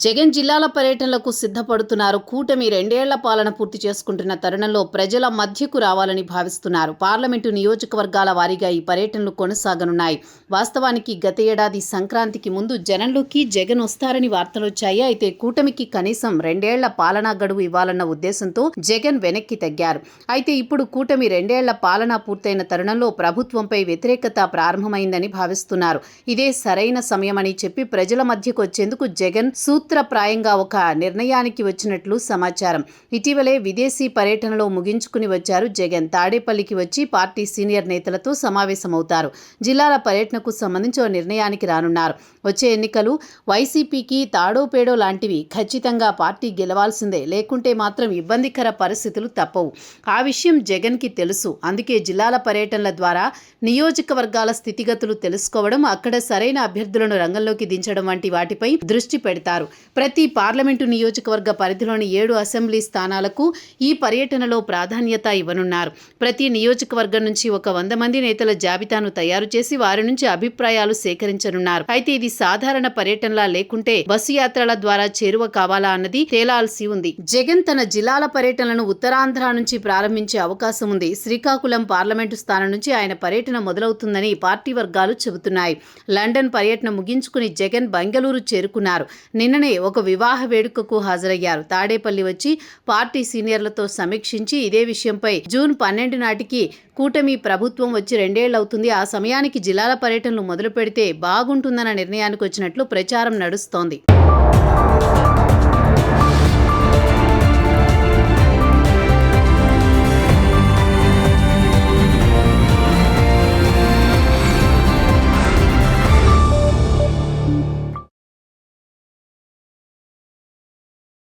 జగన్ జిల్లాల పర్యటనలకు సిద్ధపడుతున్నారు. కూటమి 2 ఏళ్ల పాలన పూర్తి చేసుకుంటున్న తరుణంలో ప్రజల మధ్యకు రావాలని భావిస్తున్నారు. పార్లమెంటు నియోజకవర్గాల వారీగా ఈ పర్యటనలు కొనసాగనున్నాయి. వాస్తవానికి గత ఏడాది సంక్రాంతికి ముందు జనంలోకి జగన్ వస్తారని వార్తలొచ్చాయి. అయితే కూటమికి కనీసం 2 ఏళ్ల పాలనా గడువు ఇవ్వాలన్న ఉద్దేశంతో జగన్ వెనక్కి తగ్గారు. అయితే ఇప్పుడు కూటమి 2 ఏళ్ల పాలన పూర్తయిన తరుణంలో ప్రభుత్వంపై వ్యతిరేకత ప్రారంభమైందని భావిస్తున్నారు. ఇదే సరైన సమయమని చెప్పి ప్రజల మధ్యకు వచ్చేందుకు జగన్ సూత్రప్రాయంగా ఒక నిర్ణయానికి వచ్చినట్లు సమాచారం. ఇటీవలే విదేశీ పర్యటనలో ముగించుకుని వచ్చారు జగన్. తాడేపల్లికి వచ్చి పార్టీ సీనియర్ నేతలతో సమావేశమవుతారు. జిల్లాల పర్యటనకు సంబంధించి ఓ నిర్ణయానికి రానున్నారు. వచ్చే ఎన్నికలు వైసీపీకి తాడోపేడో లాంటివి. ఖచ్చితంగా పార్టీ గెలవాల్సిందే, లేకుంటే మాత్రం ఇబ్బందికర పరిస్థితులు తప్పవు. ఆ విషయం జగన్కి తెలుసు. అందుకే జిల్లాల పర్యటనల ద్వారా నియోజకవర్గాల స్థితిగతులు తెలుసుకోవడం, అక్కడ సరైన అభ్యర్థులను రంగంలోకి దించడం వంటి వాటిపై దృష్టి పెడతారు. ప్రతి పార్లమెంటు నియోజకవర్గ పరిధిలోని 7 అసెంబ్లీ స్థానాలకు ఈ పర్యటనలో ప్రాధాన్యత ఇవ్వనున్నారు. ప్రతి నియోజకవర్గం నుంచి ఒక 100 మంది నేతల జాబితాను తయారు చేసి వారి నుంచి అభిప్రాయాలు సేకరించనున్నారు. అయితే ఇది సాధారణ పర్యటనలా లేకుంటే బస్సు యాత్రల ద్వారా చేరువ కావాలా అన్నది తేలాల్సి ఉంది. జగన్ తన జిల్లాల పర్యటనలను ఉత్తరాంధ్ర నుంచి ప్రారంభించే అవకాశం ఉంది. శ్రీకాకుళం పార్లమెంటు స్థానం నుంచి ఆయన పర్యటన మొదలవుతుందని పార్టీ వర్గాలు చెబుతున్నాయి. లండన్ పర్యటన ముగించుకుని జగన్ బెంగళూరు చేరుకున్నారు. నిన్ననే ఒక వివాహ వేడుకకు హాజరయ్యారు. తాడేపల్లి వచ్చి పార్టీ సీనియర్లతో సమీక్షించి ఇదే విషయంపై జూన్ 12 నాటికి కూటమి ప్రభుత్వం వచ్చి 2 ఏళ్లవుతుంది, ఆ సమయానికి జిల్లాల పర్యటనలు మొదలు పెడితే బాగుంటుందన్న నిర్ణయానికి వచ్చినట్లు ప్రచారం నడుస్తోంది.